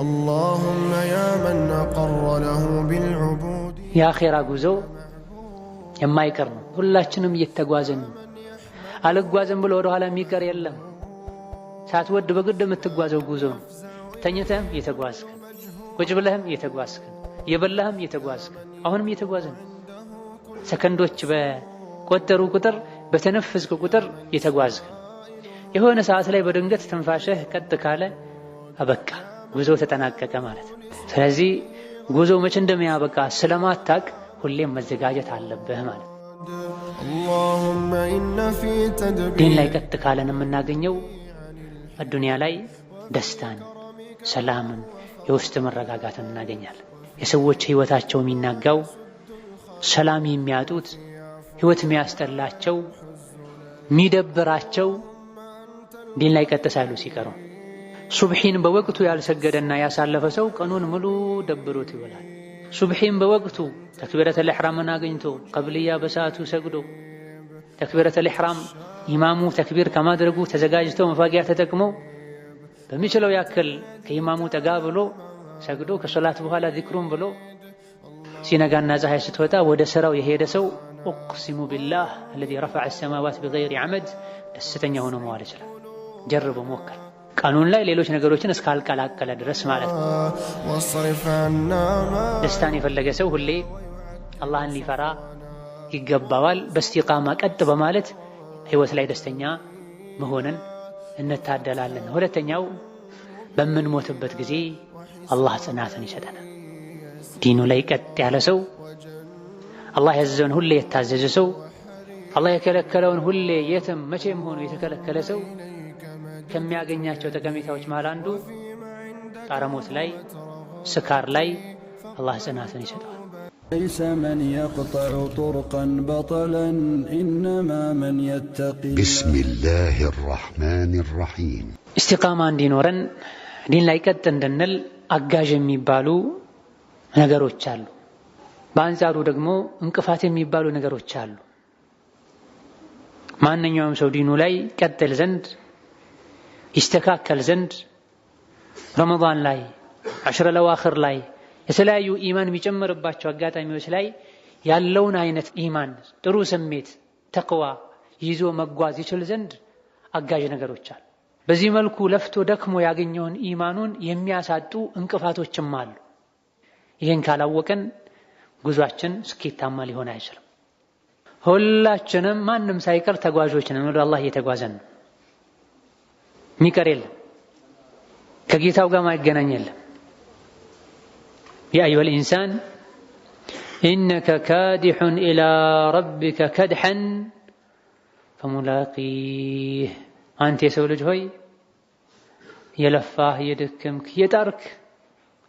اللهم يا من أقر له بالعبود يا خير ጉዞ የማይቀር ነው። ሁላችንም እየተጓዘን አልጓዘን ብሎ ወደ ኋላ የሚቀር የለም። ሳትወድ በግድ የምትጓዘው ጉዞ ነው። ተኝተህም እየተጓዝክ፣ ቁጭ ብለህም እየተጓዝክ፣ የበላህም እየተጓዝክ፣ አሁንም እየተጓዘን ሰከንዶች በቆጠሩ ቁጥር በተነፈስክ ቁጥር እየተጓዝክ የሆነ ሰዓት ላይ በድንገት ትንፋሽህ ቀጥ ካለ አበቃ፣ ጉዞ ተጠናቀቀ ማለት ነው። ስለዚህ ጉዞ መቼ እንደሚያበቃ ስለማታቅ ሁሌም መዘጋጀት አለብህ ማለት ነው። ዲን ላይ ቀጥ ካለን የምናገኘው አዱንያ ላይ ደስታን፣ ሰላምን፣ የውስጥ መረጋጋትን እናገኛለን። የሰዎች ህይወታቸው የሚናጋው፣ ሰላም የሚያጡት፣ ህይወት የሚያስጠላቸው፣ የሚደብራቸው ዲን ላይ ቀጥ ሳይሉ ሲቀሩ። ሱብሒን በወቅቱ ያልሰገደና ያሳለፈ ሰው ቀኑን ሙሉ ደብሮት ይውላል። ሱብሒን በወቅቱ ተክቢረተል ኢሕራምን አግኝቶ ቀብልያ በሰዓቱ ሰግዶ ተክቢረተል ኢሕራም ኢማሙ ተክቢር ከማድረጉ ተዘጋጅቶ መፋቂያ ተጠቅሞ በሚችለው ያክል ከኢማሙ ጠጋ ብሎ ሰግዶ ከሶላት በኋላ ዚክሩን ብሎ ሲነጋና ፀሐይ ስትወጣ ወደ ስራው የሄደ ሰው ኡቅሲሙ ቢላህ አለዚ ረፈዐ ሰማዋት ቢገይሪ ዐመድ ደስተኛ ሆኖ መዋል ይችላል። ጀርቦ ሞክር። ቀኑን ላይ ሌሎች ነገሮችን እስካልቀላቀለ ድረስ ማለት ነው። ደስታን የፈለገ ሰው ሁሌ አላህን ሊፈራ ይገባዋል። በስቲቃማ ቀጥ በማለት ህይወት ላይ ደስተኛ መሆንን እንታደላለን። ሁለተኛው በምንሞትበት ጊዜ አላህ ጽናትን ይሰጠናል። ዲኑ ላይ ቀጥ ያለ ሰው፣ አላህ ያዘዘውን ሁሌ የታዘዘ ሰው፣ አላህ የከለከለውን ሁሌ የትም መቼም ሆኖ የተከለከለ ሰው ከሚያገኛቸው ጠቀሜታዎች መሃል አንዱ ጣረሞት ላይ ስካር ላይ አላህ ጽናትን ይሰጠዋል። ليس من يقطع طرقا بطلا إنما من يتقي بسم الله الرحمن الرحيم استقامة እንዲኖረን ዲን ላይ ቀጥ እንድንል አጋዥ የሚባሉ ነገሮች አሉ። በአንጻሩ ደግሞ እንቅፋት የሚባሉ ነገሮች አሉ። ማንኛውም ሰው ዲኑ ላይ ቀጥል ዘንድ ይስተካከል ዘንድ ረመዳን ላይ አሽረል አዋኺር ላይ የተለያዩ ኢማን የሚጨምርባቸው አጋጣሚዎች ላይ ያለውን አይነት ኢማን ጥሩ ስሜት ተቅዋ ይዞ መጓዝ ይችል ዘንድ አጋዥ ነገሮች አሉ። በዚህ መልኩ ለፍቶ ደክሞ ያገኘውን ኢማኑን የሚያሳጡ እንቅፋቶችም አሉ። ይህን ካላወቀን ጉዟችን ስኬታማ ሊሆን አይችልም። ሁላችንም ማንም ሳይቀር ተጓዦች ነን። ወደ አላህ እየተጓዘን ነው። ሚቀር የለም። ከጌታው ጋር ማይገናኝ የለም። ያ አዩሀል ኢንሳን ኢነከ ካዲሑን ኢላ ረቢከ ከድሐን ፈሙላቂህ። አንተ የሰው ልጅ ሆይ የለፋህ የደከምክ የጣርክ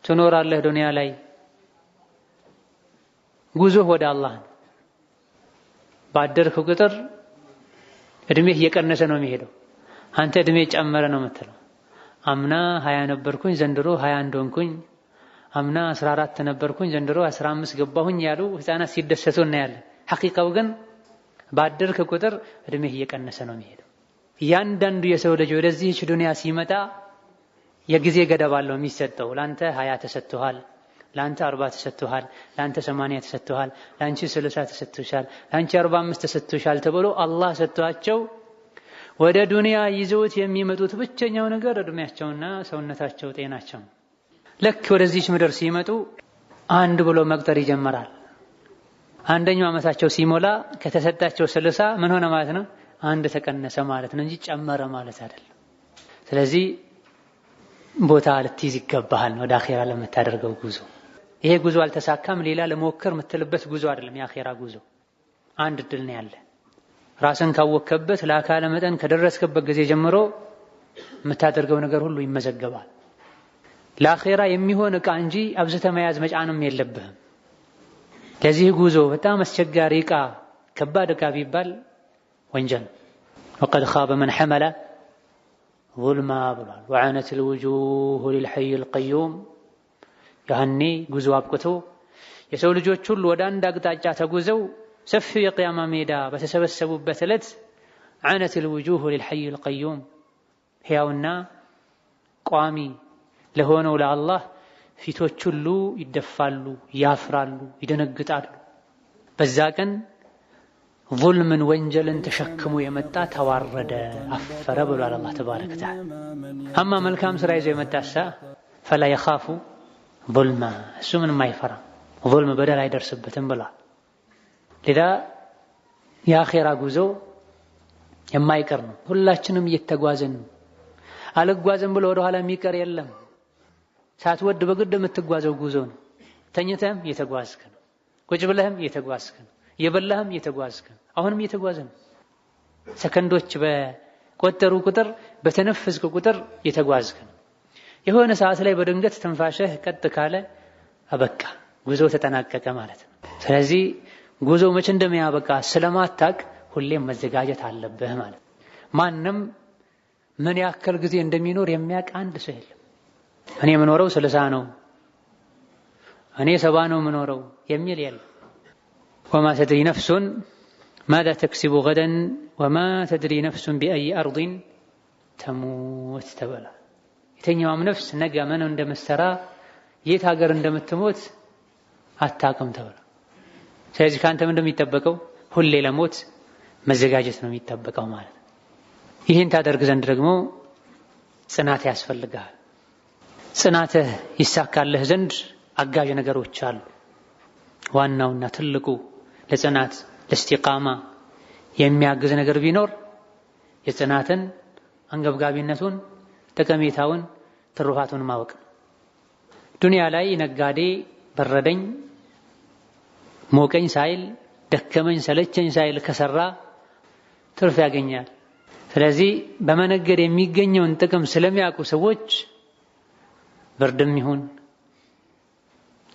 ትኖራለህ ዱንያ ላይ። ጉዞህ ወደ አላህ ነው። ባደርክ ቁጥር እድሜህ እየቀነሰ ነው የሚሄደው። አንተ እድሜ ጨመረ ነው የምትለው። አምና 20 ነበርኩኝ ዘንድሮ 21 ሆንኩኝ፣ አምና 14 ነበርኩኝ ዘንድሮ 15 ገባሁኝ ያሉ ህፃናት ሲደሰቱ እናያለን። ሐቂቃው ግን ባደርክ ቁጥር እድሜህ እየቀነሰ ነው የሚሄደው። እያንዳንዱ የሰው ልጅ ወደዚህች ዱንያ ሲመጣ የጊዜ ገደብ አለው የሚሰጠው። ላንተ 20 ተሰጥቷል፣ ላንተ 40 ተሰጥቷል፣ ላንተ 80 ተሰጥቷል፣ ላንቺ 60 ተሰጥቷል፣ ላንቺ 45 ተሰጥቷል ተብሎ አላህ ሰጥቷቸው ወደ ዱንያ ይዘውት የሚመጡት ብቸኛው ነገር እድሜያቸውና ሰውነታቸው ጤናቸው። ልክ ወደዚህች ምድር ሲመጡ አንድ ብሎ መቁጠር ይጀምራል። አንደኛው ዓመታቸው ሲሞላ ከተሰጣቸው 60 ምን ሆነ ማለት ነው? አንድ ተቀነሰ ማለት ነው እንጂ ጨመረ ማለት አይደለም። ስለዚህ ቦታ ልትይዝ ይገባሃል ወደ አኺራ ለምታደርገው ጉዞ። ይሄ ጉዞ አልተሳካም ሌላ ለመወከር የምትልበት ጉዞ አይደለም። የአኺራ ጉዞ አንድ እድል ነው ያለ። ራስን ካወከበት ለአካለ መጠን ከደረስክበት ጊዜ ጀምሮ የምታደርገው ነገር ሁሉ ይመዘገባል። ለአኺራ የሚሆን ዕቃ እንጂ አብዝተ መያዝ መጫንም የለብህም። ለዚህ ጉዞ በጣም አስቸጋሪ ዕቃ ከባድ ዕቃ ቢባል ወንጀል። ወቀድ ኻበ መን ሐመለ ዙልማ ብሏል። ወዐነት ልውጁህ ሊልሐይ ልቀዩም። ያኔ ጉዞ አብቅቶ የሰው ልጆች ሁሉ ወደ አንድ አቅጣጫ ተጉዘው ሰፊው የቅያማ ሜዳ በተሰበሰቡበት ዕለት ዐነት ልውጁህ ሊልሐይ ልቀዩም፣ ሕያውና ቋሚ ለሆነው ለአላህ ፊቶች ሁሉ ይደፋሉ፣ ያፍራሉ፣ ይደነግጣሉ። በዛ ቀን ዙልምን ወንጀልን ተሸክሞ የመጣ ተዋረደ፣ አፈረ ብሏል አላህ ተባረከ ወተዓላ። አማ መልካም ስራ ይዞ የመጣሳ ፈላ የኻፉ ዙልማ፣ እሱ ምንም አይፈራም፣ ዙልም በደል አይደርስበትም ብሏል። ለዛ የአኺራ ጉዞ የማይቀር ነው። ሁላችንም እየተጓዝን ነው። አልጓዝም ብሎ ወደ ኋላ የሚቀር የለም። ሳትወድ በግድ የምትጓዘው ጉዞ ነው። ተኝተህም እየተጓዝክ ነው፣ ቁጭ ብለህም እየተጓዝክ ነው፣ እየበላህም እየተጓዝክ ነው። አሁንም እየተጓዝክ ነው። ሰከንዶች በቆጠሩ ቁጥር በተነፈስክ ቁጥር እየተጓዝክ ነው። የሆነ ሰዓት ላይ በድንገት ትንፋሽህ ቀጥ ካለ አበቃ፣ ጉዞ ተጠናቀቀ ማለት ነው። ስለዚህ ጉዞ መቼ እንደሚያበቃ ስለማታቅ ሁሌም መዘጋጀት አለብህ ማለት ነው። ማንም ምን ያክል ጊዜ እንደሚኖር የሚያውቅ አንድ ሰው የለም። እኔ የምኖረው 60 ነው፣ እኔ 70 ነው የምኖረው የሚል የለም። ወማ ተድሪ ነፍሱን ማዛ ተክሲቡ ገደን ወማ ተድሪ ነፍሱን ቢአይ አርዲን ተሙት ተበላ። የትኛውም ነፍስ ነገ ምን እንደምትሰራ የት ሀገር እንደምትሞት አታውቅም ተብላ። ስለዚህ ካንተ ምን እንደሚጠበቀው ሁሌ ለሞት መዘጋጀት ነው የሚጠበቀው ማለት ነው። ይህን ታደርግ ዘንድ ደግሞ ጽናት ያስፈልጋል። ጽናትህ ይሳካልህ ዘንድ አጋዥ ነገሮች አሉ። ዋናውና ትልቁ ለጽናት ለእስቲቃማ የሚያግዝ ነገር ቢኖር የጽናትን አንገብጋቢነቱን፣ ጠቀሜታውን፣ ትሩፋቱን ማወቅ። ዱንያ ላይ ነጋዴ በረደኝ ሞቀኝ ሳይል ደከመኝ ሰለቸኝ ሳይል ከሰራ ትርፍ ያገኛል። ስለዚህ በመነገድ የሚገኘውን ጥቅም ስለሚያውቁ ሰዎች ብርድም ይሁን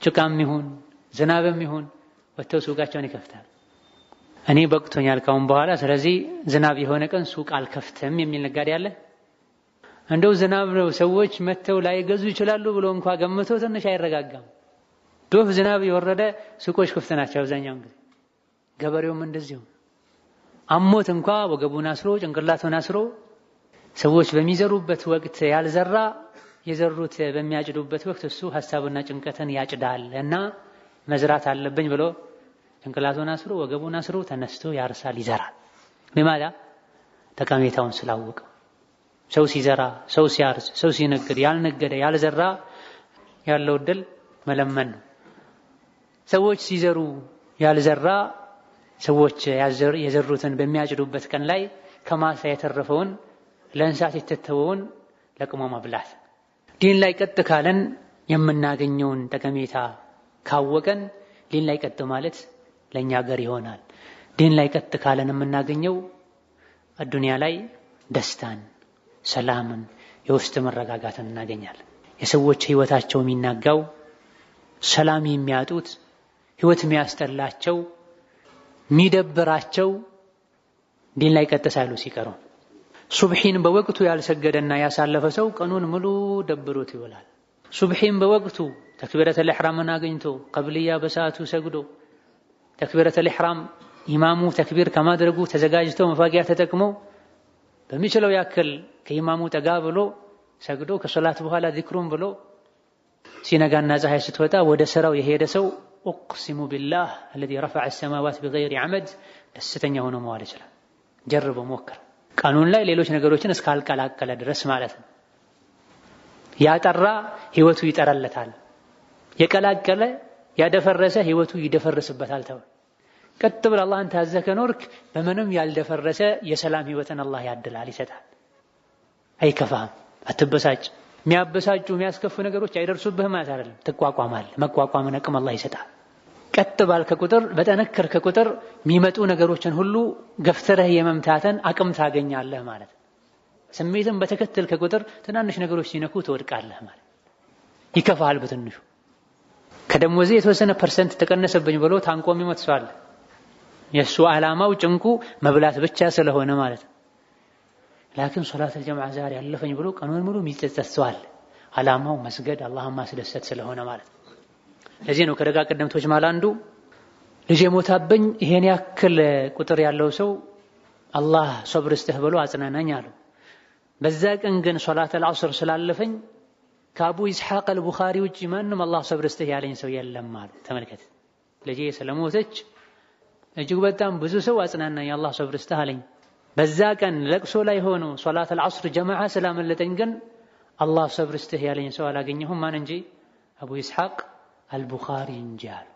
ጭቃም ይሁን ዝናብም ይሁን ወጥተው ሱቃቸውን ይከፍታል። እኔ በቅቶኛል ካሁን በኋላ ስለዚህ ዝናብ የሆነ ቀን ሱቅ አልከፍትም የሚል ነጋዴ አለ? እንደው ዝናብ ነው ሰዎች መተው ላይ ገዙ ይችላሉ ብሎ እንኳን ገምቶ ትንሽ አይረጋጋም። ዶፍ ዝናብ የወረደ ሱቆች ክፍት ናቸው አብዛኛውን ጊዜ። ገበሬውም እንደዚሁ አሞት እንኳን ወገቡን አስሮ ጭንቅላቱን አስሮ ሰዎች በሚዘሩበት ወቅት ያልዘራ የዘሩት በሚያጭዱበት ወቅት እሱ ሐሳብና ጭንቀትን ያጭዳል እና መዝራት አለብኝ ብሎ ጭንቅላቱን አስሮ ወገቡን አስሮ ተነስቶ ያርሳል፣ ይዘራል። ለማዳ ጠቀሜታውን ስላወቀ ሰው ሲዘራ፣ ሰው ሲያርስ፣ ሰው ሲነግድ ያልነገደ ያልዘራ ያለው እድል መለመን ነው። ሰዎች ሲዘሩ ያልዘራ ሰዎች የዘሩትን በሚያጭዱበት ቀን ላይ ከማሳ የተረፈውን ለእንስሳት የተተወውን ለቅሞ መብላት። ዲን ላይ ቀጥ ካለን የምናገኘውን ጠቀሜታ ካወቀን ዲን ላይ ቀጥ ማለት ለኛ ገር ይሆናል። ዲን ላይ ቀጥ ካለን የምናገኘው አዱንያ ላይ ደስታን፣ ሰላምን፣ የውስጥ መረጋጋትን እናገኛለን። የሰዎች ህይወታቸው የሚናጋው ሰላም የሚያጡት ህይወት የሚያስጠላቸው የሚደብራቸው ዲን ላይ ቀጥ ሳይሉ ሲቀሩ። ሱብሂን በወቅቱ ያልሰገደና ያሳለፈ ሰው ቀኑን ሙሉ ደብሮት ይውላል። ሱብሂን በወቅቱ ተክቢረተል ኢህራምን አግኝቶ ቀብልያ በሰዓቱ ሰግዶ ተክቢረተል ኢህራም ኢማሙ ተክቢር ከማድረጉ ተዘጋጅቶ መፋቂያ ተጠቅሞ በሚችለው ያክል ከኢማሙ ጠጋ ብሎ ሰግዶ ከሶላት በኋላ ዚክሩን ብሎ ሲነጋና ፀሐይ ስትወጣ ወደ ስራው የሄደ ሰው أقسم بالله الذي رفع السماوات بغير عمد ደስተኛ ሆኖ መዋል ይችላል። ጀርበው ሞክር። ቀኑን ላይ ሌሎች ነገሮችን እስካልቀላቀለ ድረስ ማለት ነው። ያጠራ ህይወቱ ይጠራለታል፣ የቀላቀለ ያደፈረሰ ህይወቱ ይደፈርስበታል ተው። ቀጥ ብለህ አላህን ታዘህ ከኖርክ በምንም ያልደፈረሰ የሰላም ህይወትን አላህ ያድላል፣ ይሰጣል። አይከፋም፣ አትበሳጭ። የሚያበሳጩ የሚያስከፉ ነገሮች አይደርሱብህም ማለት አይደለም። ትቋቋማለህ። መቋቋምን አቅም አላህ ይሰጣል። ቀጥ ባልከ ቁጥር በጠነከርክ ቁጥር የሚመጡ ነገሮችን ሁሉ ገፍተረህ የመምታተን አቅም ታገኛለህ ማለት ነው። ስሜትን በተከተልከ ቁጥር ትናንሽ ነገሮች ሲነኩ ትወድቃለህ ማለት ይከፋል። በትንሹ ከደሞዜ የተወሰነ ፐርሰንት ተቀነሰብኝ ብሎ ታንቆ የሚሞት ሰው አለ። የሱ ዓላማው ጭንቁ መብላት ብቻ ስለሆነ ማለት ነው። ላኪን ሶላተል ጀማዓ ዛሬ ያለፈኝ ብሎ ቀኑን ሙሉ የሚጸጸት ሰው አለ። ዓላማው መስገድ አላህን ማስደሰት ስለሆነ ማለት ነው። ለዚህ ነው ከደጋ ቀደምቶች ማለት አንዱ ልጅ ሞታብኝ ይሄን ያክል ቁጥር ያለው ሰው አላህ ሶብር ይስጥህ ብሎ አጽናናኝ አለው። በዛ ቀን ግን ሶላተል ዐስር ስላለፈኝ ከአቡ ኢስሐቅ አልቡኻሪ ውጪ ማንም አላህ ሰብር ይስጥህ ያለኝ ሰው የለም ማለት ተመልከት። ልጄ ስለሞተች እጅግ በጣም ብዙ ሰው አጽናናኝ አላህ ሰብር ይስጥህ አለኝ። በዛ ቀን ለቅሶ ላይ ሆኖ ሶላት አልዐስር ጀማዓ ስላመለጠኝ ግን አላህ ሰብር ይስጥህ ያለኝ ሰው አላገኘሁም ማን እንጂ አቡ ኢስሐቅ አልቡኻሪ እንጂ አለ።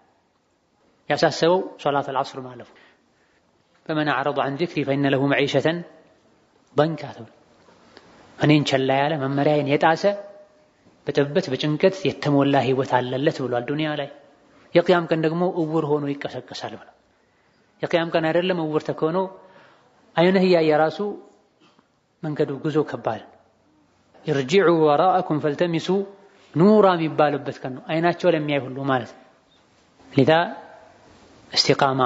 ያሳሰበው ሶላት አልዐስር ማለፉ فمن أعرض عن ذكري فإن له معيشة ضنكا እኔን ቸላ ያለ መመሪያዬን የጣሰ በጥበት በጭንቀት የተሞላ ህይወት አለለት ብሏል ዱንያ ላይ። የቂያም ቀን ደግሞ እውር ሆኖ ይቀሰቀሳል ብሏል። የቂያም ቀን አይደለም እውር ተኮኖ አይንህ ያየ ራሱ መንገዱ ጉዞ ከባድ ይርጂዑ ወራአኩም ፈልተሚሱ ኑራ የሚባልበት ቀን ነው። አይናቸው ለሚያይ ሁሉ ማለት ነው። ለዛ እስቲቃማ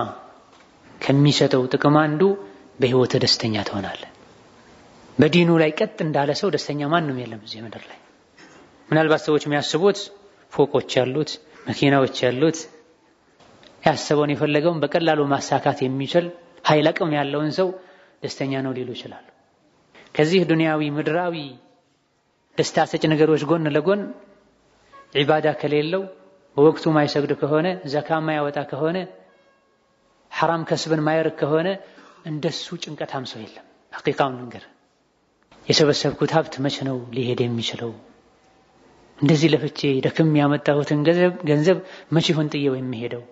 ከሚሰጠው ጥቅም አንዱ በህይወት ደስተኛ ትሆናለህ። በዲኑ ላይ ቀጥ እንዳለ ሰው ደስተኛ ማንም የለም እዚህ ምድር ላይ። ምናልባት ሰዎች የሚያስቡት ፎቆች ያሉት መኪናዎች ያሉት ያሰበውን የፈለገውን በቀላሉ ማሳካት የሚችል ኃይል አቅም ያለውን ሰው ደስተኛ ነው ሊሉ ይችላሉ። ከዚህ ዱንያዊ ምድራዊ ደስታ ሰጭ ነገሮች ጎን ለጎን ዒባዳ ከሌለው በወቅቱ ማይሰግድ ከሆነ ዘካ ማያወጣ ከሆነ ሐራም ከስብን ማይርቅ ከሆነ እንደሱ ጭንቀታም ሰው የለም። ሐቂቃውን ነገር የሰበሰብኩት ሀብት መቼ ነው ሊሄድ የሚችለው? እንደዚህ ለፍቼ ደክም ያመጣሁትን ገንዘብ መቼ ይሆን ጥዬው የሚሄደው?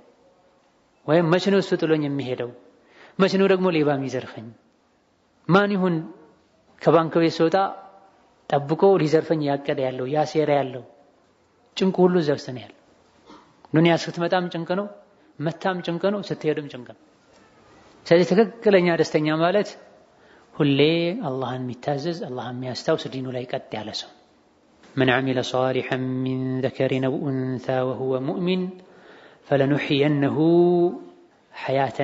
ወይም መቼ ነው እሱ ጥሎኝ የሚሄደው? መቼ ነው ደግሞ ሌባ የሚዘርፈኝ? ማን ይሁን ከባንክ ቤት ስወጣ ጠብቆ ሊዘርፈኝ ያቀደ ያለው ያሴራ ያለው? ጭንቁ ሁሉ እዛ ውስጥ ነው ያለው። ዱንያ ስትመጣም ጭንቅ ነው፣ መታም ጭንቅ ነው፣ ስትሄድም ጭንቅ ነው። ስለዚህ ትክክለኛ ደስተኛ ማለት ሁሌ አላህን የሚታዘዝ አላህን የሚያስታውስ ዲኑ ላይ ቀጥ ያለ ሰው። من عمل صالحا من ذكر أو أنثى وهو مؤمن فلنحيينه حياة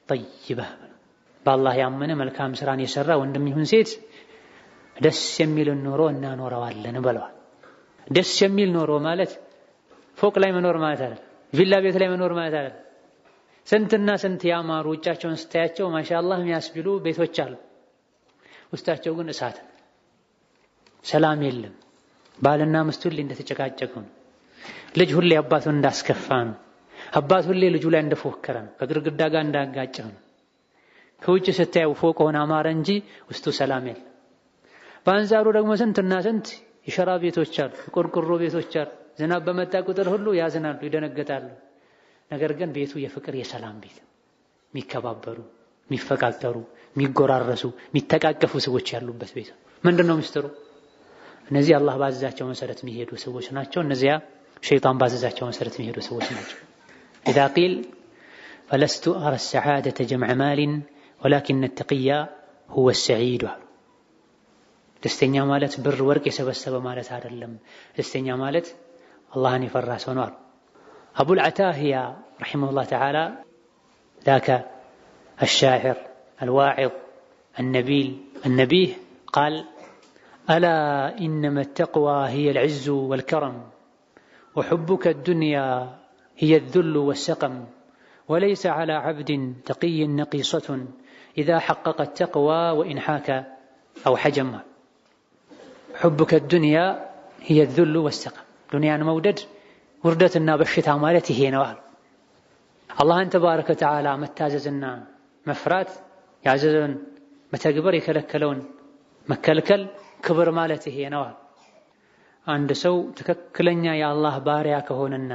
طيبة بالله يامن መልካም ስራን የሰራ ወንድም ይሁን ሴት ደስ የሚል ኑሮ እናኖረዋለን ብለዋል። ደስ የሚል ኑሮ ማለት ፎቅ ላይ መኖር ማለት አይደለም፣ ቪላ ቤት ላይ መኖር ማለት አይደለም። ስንትና ስንት ያማሩ ውጫቸውን ስታያቸው ማሻአላህ የሚያስብሉ ቤቶች አሉ። ውስጣቸው ግን እሳት፣ ሰላም የለም። ባልና ሚስት ሁሌ እንደተጨቃጨቁ ነው። ልጅ ሁሌ አባቱን እንዳስከፋ ነው። አባት ሁሌ ልጁ ላይ እንደፎከረ ነው። ከግድግዳ ጋር እንዳጋጨ ነው። ከውጭ ስታየው ፎቅ ሆነ አማረ እንጂ ውስጡ ሰላም የለም። በአንጻሩ ደግሞ ስንትና ስንት የሸራ ቤቶች አሉ፣ ቆርቆሮ ቤቶች አሉ። ዝናብ በመጣ ቁጥር ሁሉ ያዝናሉ፣ ይደነገጣሉ። ነገር ግን ቤቱ የፍቅር የሰላም ቤት፣ የሚከባበሩ፣ የሚፈቃቀሩ፣ የሚጎራረሱ፣ የሚተቃቀፉ ሰዎች ያሉበት ቤት። ምንድነው ሚስጥሩ? እነዚህ አላህ ባዘዛቸው መሰረት የሚሄዱ ሰዎች ናቸው። እነዚያ ሸይጣን ባዘዛቸው መሰረት የሚሄዱ ሰዎች ናቸው። إذا قيل فلست أرى السعادة جمع مال ولكن التقي هو السعيد ደስተኛ ማለት ብር ወርቅ የሰበሰበ ማለት አይደለም። ደስተኛ ማለት አላህን የፈራ ሰው ነው። أبو العتاهية رحمه الله تعالى ذاك الشاعر الواعظ النبيل النبيه قال ألا إنما التقوى هي العز والكرم وحبك الدنيا هي الذل والسقم وليس على عبد تقي نقيصة إذا حقق التقوى وإن حاك أو حجم حبك الدنيا هي الذل والسقم دنيا مودد وردتنا بشتها مالتي هي نوال الله تبارك وتعالى متاززنا مفرات يعززون متكبر يكلكلون مكلكل ክብር ማለት ይሄ ነው። አንድ ሰው ትክክለኛ የአላህ ባሪያ ከሆነና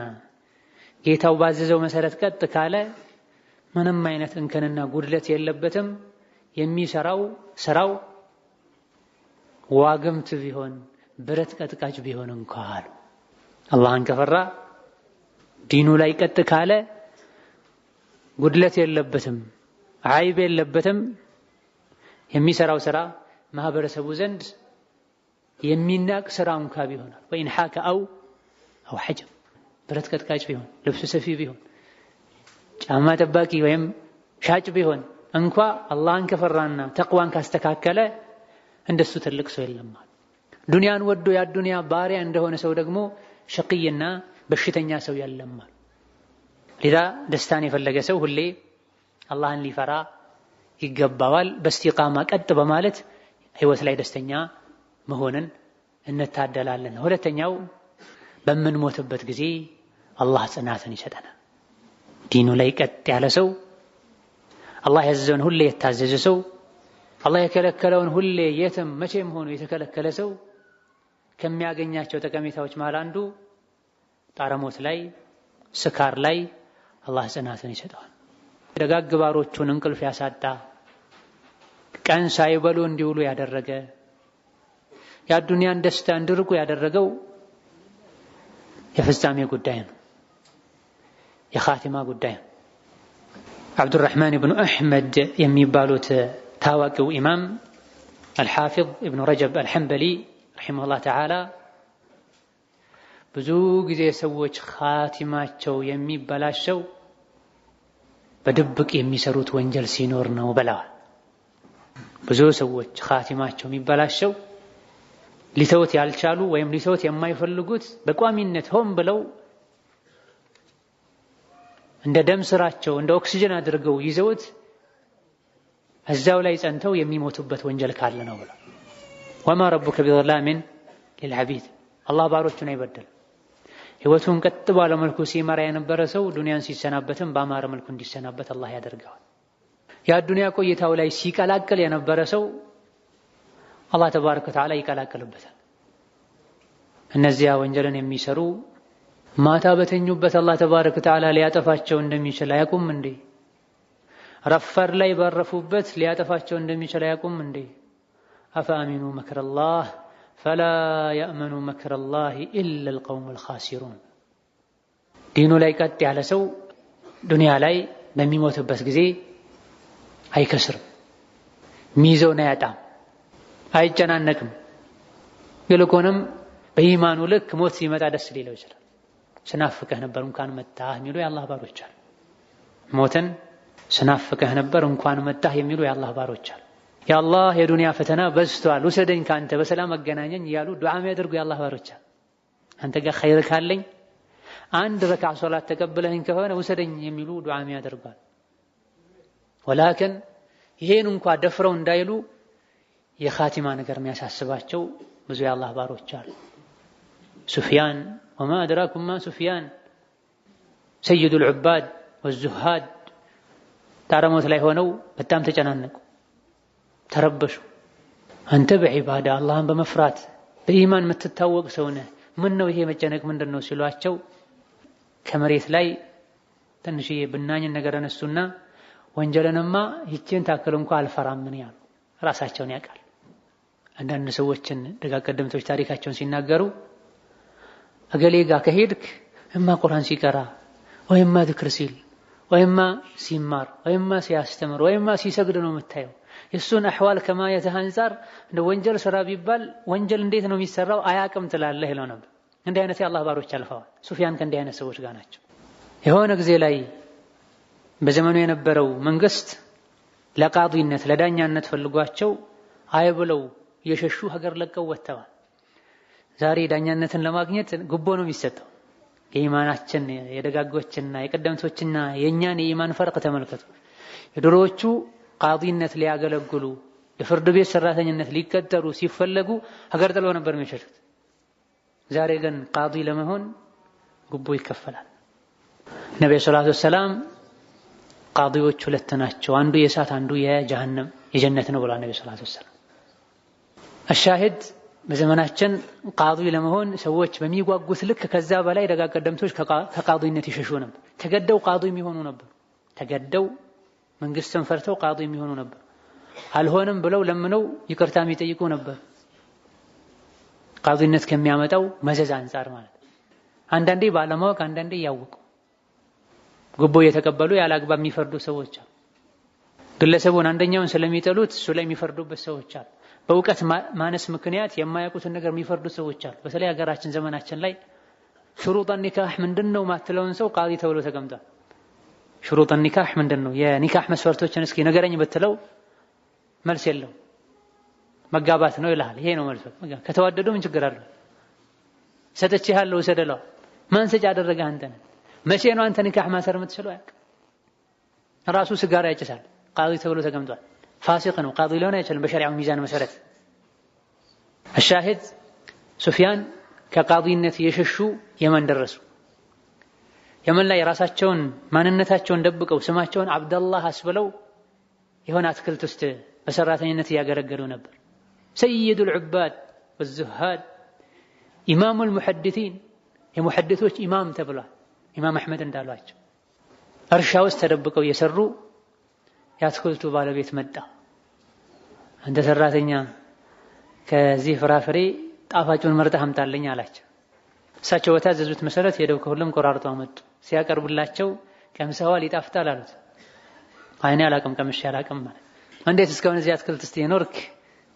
ጌታው ባዘዘው መሰረት ቀጥ ካለ ምንም አይነት እንከንና ጉድለት የለበትም። የሚሰራው ስራው ዋግምት ቢሆን ብረት ቀጥቃጭ ቢሆን እንኳን አላህን ከፈራ ዲኑ ላይ ቀጥ ካለ ጉድለት የለበትም፣ አይብ የለበትም። የሚሰራው ስራ ማህበረሰቡ ዘንድ የሚናቅ ስራ እንኳን ቢሆን ወይን ሐከ አው ሐጀም ብረት ቀጥቃጭ ቢሆን ልብስ ሰፊ ቢሆን ጫማ ጠባቂ ወይም ሻጭ ቢሆን እንኳን አላህን ከፈራና ተቅዋን ካስተካከለ እንደሱ ትልቅ ሰው የለም። ዱንያን ወዶ ያዱንያ ባሪያ እንደሆነ ሰው ደግሞ ሸቂይና በሽተኛ ሰው የለም። ለዛ ደስታን የፈለገ ሰው ሁሌ አላህን ሊፈራ ይገባዋል። በስቲቃማ ቀጥ በማለት ህይወት ላይ ደስተኛ መሆንን እንታደላለን። ሁለተኛው በምንሞትበት ጊዜ አላህ ጽናትን ይሰጠናል። ዲኑ ላይ ቀጥ ያለ ሰው፣ አላህ ያዘዘውን ሁሌ የታዘዘ ሰው፣ አላህ የከለከለውን ሁሌ የትም መቼም ሆኖ የተከለከለ ሰው ከሚያገኛቸው ጠቀሜታዎች መሃል አንዱ ጣረሞት ላይ ስካር ላይ አላህ ጽናትን ይሰጠዋል። ደጋግ ባሮቹን እንቅልፍ ያሳጣ ቀን ሳይበሉ እንዲውሉ ያደረገ የዱንያን ደስታ እንዲርቁ ያደረገው የፍጻሜ ጉዳይ ነው፣ የኻቲማ ጉዳይ ነው። አብዱራህማን ኢብኑ አሕመድ የሚባሉት ታዋቂው ኢማም አልሓፊዝ ኢብኑ ረጀብ አልሐንበሊ ረሒመሁላህ ተዓላ ብዙ ጊዜ ሰዎች ኻቲማቸው የሚበላሸው በድብቅ የሚሰሩት ወንጀል ሲኖር ነው ብለዋል። ብዙ ሰዎች ኻቲማቸው የሚበላሸው ሊተውት ያልቻሉ ወይም ሊተውት የማይፈልጉት በቋሚነት ሆን ብለው እንደ ደም ስራቸው እንደ ኦክሲጅን አድርገው ይዘውት እዛው ላይ ጸንተው የሚሞቱበት ወንጀል ካለ ነው ብለው። ወማ ረቡከ ቢዘላሚን ሊልዓቢድ፣ አላህ ባሮቹን አይበደልም። ህይወቱን ቀጥ ባለ መልኩ ሲመራ የነበረ ሰው ዱንያን ሲሰናበትም በአማረ መልኩ እንዲሰናበት አላህ ያደርገዋል። ያ ዱንያ ቆይታው ላይ ሲቀላቅል የነበረ ሰው አላህ ተባረከ ወተዓላ ይቀላቅልበታል። እነዚያ ወንጀልን የሚሰሩ ማታ በተኙበት አላህ ተባረከ ወተዓላ ሊያጠፋቸው እንደሚችል አያውቁም እንዴ? ረፈር ላይ ባረፉበት ሊያጠፋቸው እንደሚችል አያውቁም እንዴ? አፈአሚኑ መክረላህ ፈላ የእመኑ መክረላህ ኢላ አልቀውሙል ኻሲሩን። ዲኑ ላይ ቀጥ ያለ ሰው ዱንያ ላይ በሚሞትበት ጊዜ አይከስርም፣ ሚይዘውን አያጣም፣ አይጨናነቅም። ይልቁንም በኢማኑ ልክ ሞት ሲመጣ ደስ ሊለው ይችላል። ስናፍቀህ ነበር እንኳን መጣህ የሚሉ የአላህ ባሮች አሉ። ሞትን ስናፍቀህ ነበር እንኳን መጣህ የሚሉ የአላህ ባሮች አሉ። የአላህ የዱንያ ፈተና በዝቷል፣ ውሰደኝ ካንተ በሰላም አገናኘኝ እያሉ ዱዓ የሚያደርጉ የአላህ ባሮች አሉ። አንተ ጋር ኸይር ካለኝ አንድ ረክዓ ሶላት ተቀብለኸኝ ከሆነ ውሰደኝ የሚሉ ዱዓ የሚያደርጋሉ። ወላኪን ይሄን እንኳን ደፍረው እንዳይሉ የኻቲማ ነገር የሚያሳስባቸው ብዙ የአላህ ባሮች አሉ። ሱፊያን ወማ አድራኩም ማ ሱፊያን ሰይዱል ዑባድ ወዙሃድ ጣረሞት ላይ ሆነው በጣም ተጨናነቁ፣ ተረበሹ። አንተ በዒባዳ አላህን በመፍራት በኢማን የምትታወቅ ሰው ነህ፣ ምን ነው ይሄ መጨነቅ ምንድን ነው ሲሏቸው ከመሬት ላይ ትንሽዬ ብናኝን ነገር አነሱና ወንጀልንማ ይችን ታክል እንኳን አልፈራም ምን ያሉ ራሳቸውን ያውቃል። አንዳንድ ሰዎችን ደጋግ ቀደምቶች ታሪካቸውን ሲናገሩ እገሌ ጋር ከሄድክ እማ ቁርአን ሲቀራ ወይማ ዝክር ሲል ወይማ ሲማር ወይማ ሲያስተምር ወይማ ሲሰግድ ነው የምታየው። የሱን አህዋል ከማየትህ አንፃር እንደ ወንጀል ስራ ቢባል ወንጀል እንዴት ነው የሚሰራው አያቅም ትላለህ ይለው ነበር። እንዲህ አይነት የአላህ ባሮች አልፈዋል። ሱፊያን ከእንዲህ አይነት ሰዎች ጋር ናቸው። የሆነ ጊዜ ላይ በዘመኑ የነበረው መንግስት ለቃዲነት ለዳኛነት ፈልጓቸው አይ ብለው የሸሹ ሀገር ለቀው ወጥተዋል። ዛሬ ዳኛነትን ለማግኘት ጉቦ ነው የሚሰጠው። የኢማናችን የደጋጎችና የቀደምቶችና የኛን የኢማን ፈርቅ ተመልከቱ። የድሮዎቹ ቃዲነት ሊያገለግሉ የፍርድ ቤት ሰራተኝነት ሊቀጠሩ ሲፈለጉ ሀገር ጥለው ነበር የሚሸሹት። ዛሬ ግን ቃዲ ለመሆን ጉቦ ይከፈላል። ነብዩ ሰለላሁ ዐለይሂ ወሰለም ቃዲዎች ሁለት ናቸው፣ አንዱ የእሳት አንዱ የጀሃነም የጀነት ነው ብለዋል ነብዩ ሰለላሁ ዐለይሂ ወሰለም። አሻሂድ በዘመናችን ቃዲ ለመሆን ሰዎች በሚጓጉት ልክ ከዛ በላይ ደጋግ ቀደምቶች ከቃዲነት ይሸሹ ነበር። ተገደው ቃዲ የሚሆኑ ነበር። ተገደው መንግስትን ፈርተው ቃዲ የሚሆኑ ነበር። አልሆነም ብለው ለምነው ይቅርታ የሚጠይቁ ነበር። ቃዲነት ከሚያመጣው መዘዝ አንፃር ማለት አንዳንዴ ባለማወቅ አንዳንዴ ያወቁ ጉቦ የተቀበሉ ያለ አግባብ የሚፈርዱ ሰዎች አሉ። ግለሰቡን አንደኛውን ስለሚጠሉት እሱ ላይ የሚፈርዱበት ሰዎች አሉ። በእውቀት ማነስ ምክንያት የማያውቁትን ነገር የሚፈርዱ ሰዎች አሉ። በተለይ ሀገራችን ዘመናችን ላይ ሽሩጥ ኒካህ ምንድነው ማትለውን ሰው ቃዲ ተብሎ ተቀምጧል። ሽሩጥ ኒካህ ምንድነው? የኒካህ መስፈርቶችን እስኪ ነገረኝ ብትለው መልስ የለው። መጋባት ነው ይላል። ይሄ ነው መልሱ። ከተዋደዱ ምን ችግር አለው? ሰጥቼሃለሁ ወሰደለው። ማን ሰጭ አደረገ? አንተ ነህ። መቼ ነው አንተ ኒካህ ማሰር የምትችለው? ያውቅ ራሱ ሲጋራ ያጭሳል። ቃዲ ተብሎ ተቀምጧል። ፋሲቅ ነው። ቃዲ ሊሆን አይችልም በሸሪዓው ሚዛን መሰረት። الشاهد ሱፊያን ከቃዲነት የሸሹ የመን ደረሱ። የመን ላይ ራሳቸውን ማንነታቸውን ደብቀው ስማቸውን አብደላህ አስብለው የሆነ አትክልት ውስጥ በሰራተኝነት ያገለገሉ ነበር። ሰይዱል ዑባድ ወዝሃድ ኢማሙል ሙሐዲሲን የሙሐዲሶች ኢማም ተብሏል። ኢማም አህመድ እንዳሏቸው እርሻ ውስጥ ተደብቀው የሰሩ የአትክልቱ ባለቤት መጣ። አንተ ሰራተኛ ከዚህ ፍራፍሬ ጣፋጩን መርጠህ አምጣልኝ አላቸው። እሳቸው በታዘዙት መሰረት ሄደው ከሁሉም ቆራርጠው አመጡ። ሲያቀርቡላቸው ቀምሰዋል፣ ይጣፍጣል አሉት። አይኔ አላቅም ቀምሼ አላቅም ማለት። እንዴት እስካሁን እዚህ አትክልት ውስጥ የኖርክ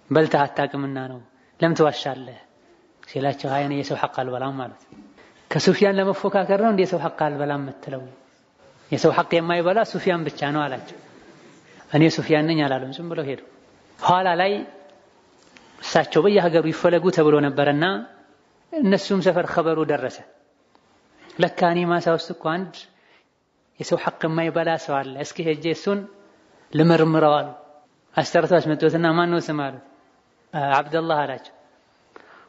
በልተህ አታቅምና ነው ለምን ትዋሻለህ ሲላቸው አይኔ የሰው ሐቅ አልበላም ማለት። ከሱፊያን ለመፎካከር ነው እንዴ የሰው ሐቅ አልበላም የምትለው? የሰው ሐቅ የማይበላ ሱፊያን ብቻ ነው አላቸው። እኔ ሱፊያን ነኝ አላሉም፣ ዝም ብለው ሄዱ። ኋላ ላይ እሳቸው በየሀገሩ ይፈለጉ ተብሎ ነበርና እነሱም ሰፈር ኸበሩ ደረሰ። ለካ እኔ ማሳ ውስጥ እኮ አንድ የሰው ሐቅ የማይበላ ሰው አለ፣ እስኪ ሄጄ እሱን ልመርምረው አሉ። አስተርተው አስመጡትና ማን ነው ስም አሉት። አብደላህ አላቸው።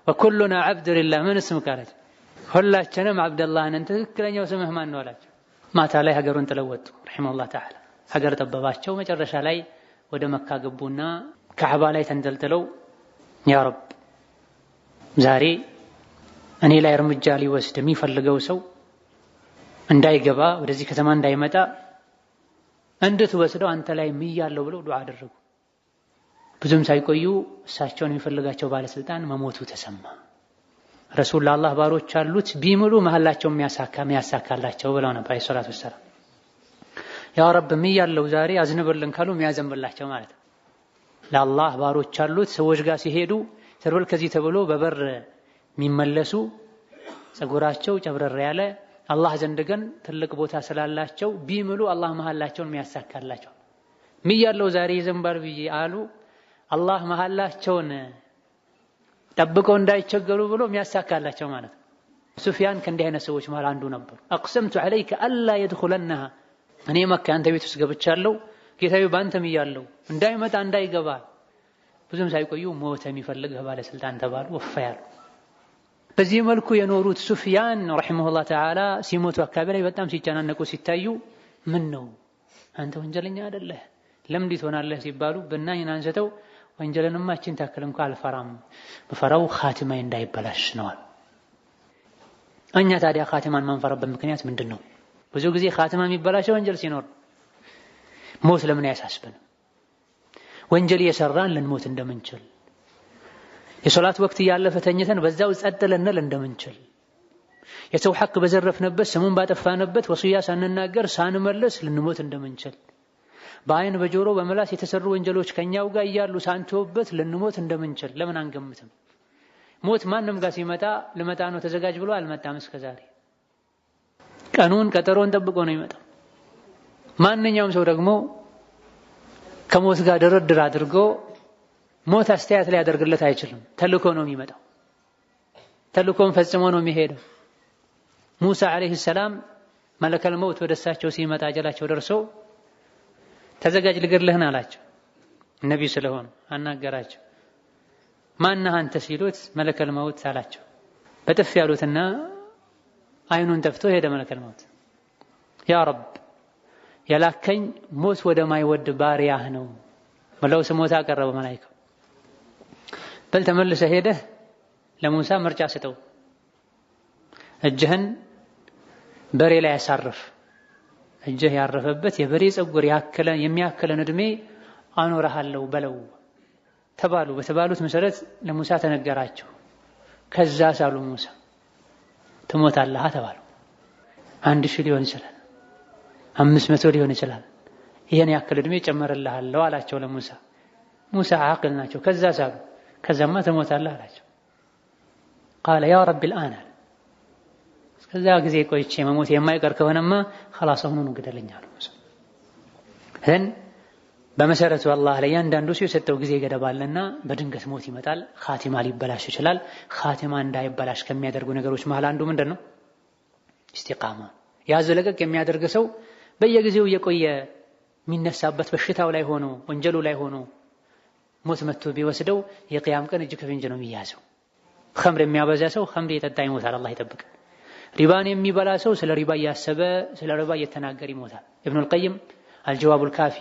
ወኩሉና ዐብዱ ሊላህ ምን ስምክ አላቸው። ሁላችንም አብደላህ ነን፣ ትክክለኛው ስምህ ማን ነው አላቸው። ማታ ላይ ሀገሩን ጥለው ወጡ ረሒመሁላህ ተዓላ። ሀገር ጠበባቸው። መጨረሻ ላይ ወደ መካ ገቡና ካዕባ ላይ ተንጠልጥለው ያ ረብ ዛሬ እኔ ላይ እርምጃ ሊወስድ የሚፈልገው ሰው እንዳይገባ ወደዚህ ከተማ እንዳይመጣ እንድትወስደው አንተ ላይ ምያለው ብለው ዱዓ አደረጉ። ብዙም ሳይቆዩ እሳቸውን የሚፈልጋቸው ባለስልጣን መሞቱ ተሰማ። ረሱል ለአላህ ባሮች አሉት ቢምሉ መሐላቸው የሚያሳካላቸው ብለው ነበር አለይሂ ሰላቱ ወሰላም። ያ ረብ ምያለው ዛሬ አዝንብልን ካሉ የሚያዘንብላቸው ማለት ነው። ለአላህ ባሮች አሉት ሰዎች ጋር ሲሄዱ ተርበል ከዚህ ተብሎ በበር የሚመለሱ ጸጉራቸው ጨብረር ያለ አላህ ዘንድ ግን ትልቅ ቦታ ስላላቸው ቢምሉ አላህ መሐላቸውን የሚያሳካላቸው ምያለው ዛሬ ይዘንባል ብዬ አሉ። አላህ መሐላቸውን ጠብቀው እንዳይቸገሩ ብሎ የሚያሳካላቸው ማለት ነው። ሱፊያን ከእንዲህ አይነት ሰዎች መሃል አንዱ ነበር። አቅሰምቱ ዐለይከ አላ የድኹለነሃ እኔ መካ አንተ ቤት ውስጥ ገብቻለሁ ጌታዬ ባንተም እያለሁ እንዳይመጣ እንዳይገባ። ብዙም ሳይቆዩ ሞተ የሚፈልግህ ባለስልጣን ተባሉ፣ ወፈያሉ። በዚህ መልኩ የኖሩት ሱፊያን ረሒመሁላህ ተዓላ ሲሞቱ አካባቢ ላይ በጣም ሲጨናነቁ ሲታዩ ምን ነው አንተ ወንጀለኛ አይደለህ ለምን ትሆናለህ ሲባሉ በእናኝን አንስተው ወንጀልንማ እቺን ታክል እንኳን አልፈራም በፈራው ኻቲማዬ እንዳይበላሽ ነው። እኛ ታዲያ ኻቲማን ማንፈራበት ምክንያት ምንድነው? ብዙ ጊዜ ኻቲማ የሚበላሸው ወንጀል ሲኖር ሞት ለምን ያሳስበን? ወንጀል እየሰራን ልንሞት እንደምንችል የሶላት ወቅት ያለፈ ተኝተን በዛው ጸጥ ልንል እንደምንችል የሰው ሐቅ በዘረፍንበት ስሙን ባጠፋንበት ወሲያ ሳንናገር ሳንመለስ ልንሞት እንደምንችል በአይን በጆሮ በመላስ የተሰሩ ወንጀሎች ከኛው ጋር እያሉ ሳንተውበት ልንሞት እንደምንችል ለምን አንገምትም? ሞት ማንም ጋር ሲመጣ ልመጣ ነው ተዘጋጅ ብሎ አልመጣም። እስከዛሬ ቀኑን ቀጠሮን ጠብቆ ነው የሚመጣው። ማንኛውም ሰው ደግሞ ከሞት ጋር ድርድር አድርጎ ሞት አስተያየት ላይ ያደርግለት አይችልም። ተልኮ ነው የሚመጣው። ተልኮን ፈጽሞ ነው የሚሄደው። ሙሳ አለይሂ ሰላም መለከል መውት ወደሳቸው ሲመጣ አጀላቸው ደርሶ ተዘጋጅ ልገድልህ አላቸው። ነብይ ስለሆኑ አናገራቸው። ማነህ አንተ ሲሉት መለከል መውት አላቸው። በጥፍ ያሉትና አይኑን ተፍቶ ሄደ መለከል መውት። ያ ረብ የላከኝ ሞት ወደማይወድ ባሪያህ ነው ብለው ስሞታ አቀረበ መላእክቱ። በል ተመልሰህ ሄደህ ለሙሳ ምርጫ ስጠው፣ እጅህን በሬ ላይ ያሳርፍ፣ እጅህ ያረፈበት የበሬ ጸጉር የሚያክለን እድሜ አኖርሃለሁ በለው ተባሉ። በተባሉት መሰረት ለሙሳ ተነገራቸው። ከዛ ሳሉ ሙሳ ትሞታለህ ተባሉ። 1000 ሊሆን ይችላል 500 ሊሆን ይችላል ይሄን ያክል እድሜ ጨመረልሃለሁ አላቸው ለሙሳ። ሙሳ አቅል ናቸው። ከዛ ሳሉ ከዛማ ትሞታለህ አላቸው። قال يا رب الآن እስከዛ ጊዜ ቆይቼ መሞት የማይቀር ከሆነማ خلاص አሁኑን ግደለኝ አሉ ሙሳ። በመሰረቱ አላህ ለእያንዳንዱ ሰው የሰጠው ጊዜ ገደብ አለና በድንገት ሞት ይመጣል። ኻቲማ ሊበላሽ ይችላል። ኻቲማ እንዳይበላሽ ከሚያደርጉ ነገሮች መሃል አንዱ ምንድነው? ኢስቲቃማ። ያዝ ለቀቅ የሚያደርግ ሰው በየጊዜው የቆየ የሚነሳበት በሽታው ላይ ሆኖ ወንጀሉ ላይ ሆኖ ሞት መጥቶ ቢወስደው የቂያም ቀን እጅ ከፍንጅ ነው የሚያዘው። ኸምር የሚያበዛ ሰው ኸምር የጠጣ ይሞታል፣ አላህ ይጠብቀን። ሪባን የሚበላ ሰው ስለ ሪባ እያሰበ ስለ ሪባ እየተናገረ ይሞታል። ኢብኑል ቀይም አልጀዋቡል ካፊ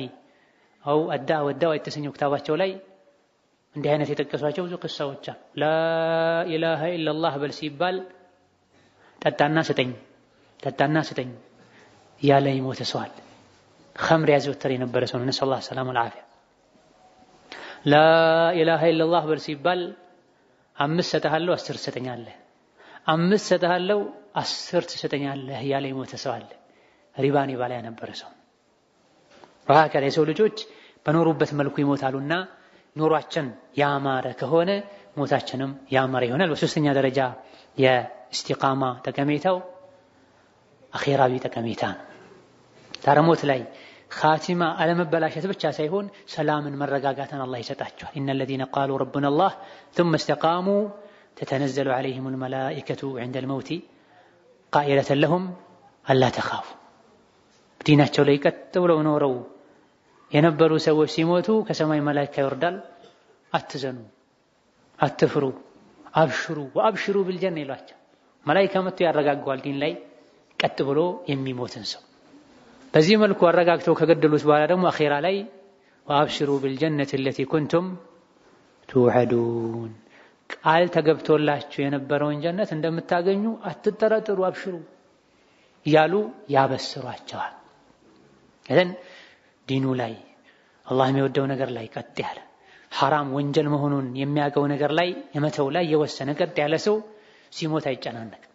አው አዳ ወዳው የተሰኘው ክታባቸው ላይ እንዲህ አይነት የጠቀሷቸው ብዙ ቅሳዎች አሉ። ላኢላሃ ኢላላህ በል ሲባል ጠጣና ስጠኝ ያለ ይሞተ ሰው አለ። ኸምር ያዘወተረ የነበረ ሰው ነው። ነሰላህ ሰላም ወልዓፊያ። ላኢላሃ ኢላላህ በል ሲባል 5 ሰጥሃለሁ 10 ትሰጠኛለህ፣ 5 ሰጥሃለሁ 10 ትሰጠኛለህ ያለ ይሞተ ሰው አለ። ሪባን ይባላ የነበረ ሰው። ወሀከዛ የሰው ልጆች በኖሩበት መልኩ ይሞታሉና ኑሯችን ያማረ ከሆነ ሞታችንም ያማረ ይሆናል። በሶስተኛ ደረጃ የእስቲቃማ ጠቀሜታው አኺራዊ ጠቀሜታ ነው። ታረሞት ላይ ኻቲማ አለመበላሸት ብቻ ሳይሆን ሰላምን መረጋጋትን አላህ ይሰጣቸዋል። ኢነል ለዚነ ቃሉ ረቡና አላህ ثم استقاموا تتنزل عليهم الملائكة عند الموت قائلة لهم ألا تخافوا። ዲናቸው ላይ ቀጥ ብለው ኖረው የነበሩ ሰዎች ሲሞቱ ከሰማይ መላእክት ይወርዳል፣ አትዘኑ፣ አትፍሩ፣ አብሽሩ ወአብሽሩ ቢልጀነ ይሏቸው። መላእክት መጥቶ ያረጋጋዋል ዲን ላይ ቀጥ ብሎ የሚሞትን ሰው። በዚህ መልኩ አረጋግተው ከገደሉት በኋላ ደግሞ አኺራ ላይ ወአብሽሩ ቢልጀነቲ التي كنتم توعدون ቃል ተገብቶላችሁ የነበረውን ጀነት እንደምታገኙ አትጠራጠሩ፣ አብሽሩ ያሉ ያበስሯቸዋል። እዘን ዲኑ ላይ አላህ የሚወደው ነገር ላይ ቀጥ ያለ ሐራም ወንጀል መሆኑን የሚያውቀው ነገር ላይ የመተው ላይ የወሰነ ቀጥ ያለ ሰው ሲሞት አይጨናነቅም።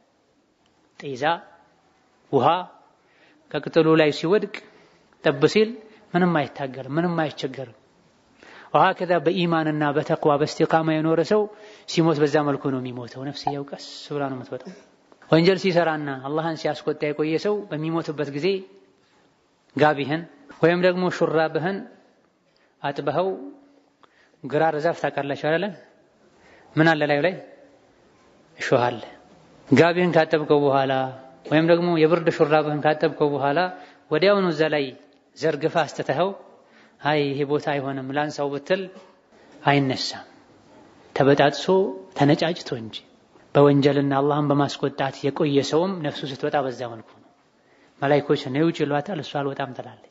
ጤዛ ውሃ ከቅጠሉ ላይ ሲወድቅ ጠብ ሲል ምንም አይታገርም፣ ምንም አይቸገርም። ወሀከዛ በኢማንና በተቅዋ በእስቲቃማ የኖረ ሰው ሲሞት በዛ መልኩ ነው የሚሞተው። ነፍስየው ቀስ ብላ ነው የምትወጣው። ወንጀል ሲሰራና አላህን ሲያስቆጣ የቆየ ሰው በሚሞትበት ጊዜ ጋቢህን ወይም ደግሞ ሹራብህን አጥበኸው ግራር ዛፍ ታውቃላችሁ አይደል? ምን አለ ላዩ ላይ እሾህ አለ። ጋቢህን ካጠብከው በኋላ ወይም ደግሞ የብርድ ሹራብህን ካጠብከው በኋላ ወዲያውኑ እዛ ላይ ዘርግፋ አስተተኸው አይ ይሄ ቦታ አይሆንም ላንሳው ብትል አይነሳም። ተበጣጥሶ ተነጫጭቶ እንጂ በወንጀልና አላህን በማስቆጣት የቆየ ሰውም ነፍሱ ስትወጣ በዛ መልኩ ነው። መላእክቶች ነው ውጭ ይሏታል፣ እሷ አልወጣም ትላለች።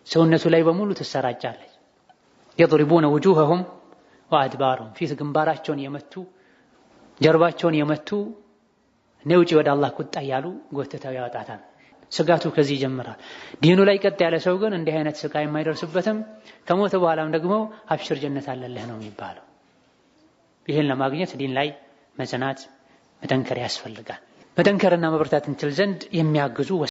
ሰውነቱ ላይ በሙሉ ትሰራጫለች። يضربون وجوههم وأدبارهم ፊት ግንባራቸውን የመቱ ጀርባቸውን የመቱ ነው ውጭ ወደ አላህ ቁጣ ያሉ ጎተታው ያወጣታል። ስጋቱ ከዚህ ይጀምራል። ዲኑ ላይ ቀጥ ያለ ሰው ግን እንዲህ አይነት ስቃይ የማይደርስበትም ከሞተ በኋላም ደግሞ አብሽር ጀነት አለልህ ነው የሚባለው። ይሄን ለማግኘት ዲን ላይ መጽናት መጠንከር ያስፈልጋል። መጠንከርና መበርታት እንችል ዘንድ የሚያግዙ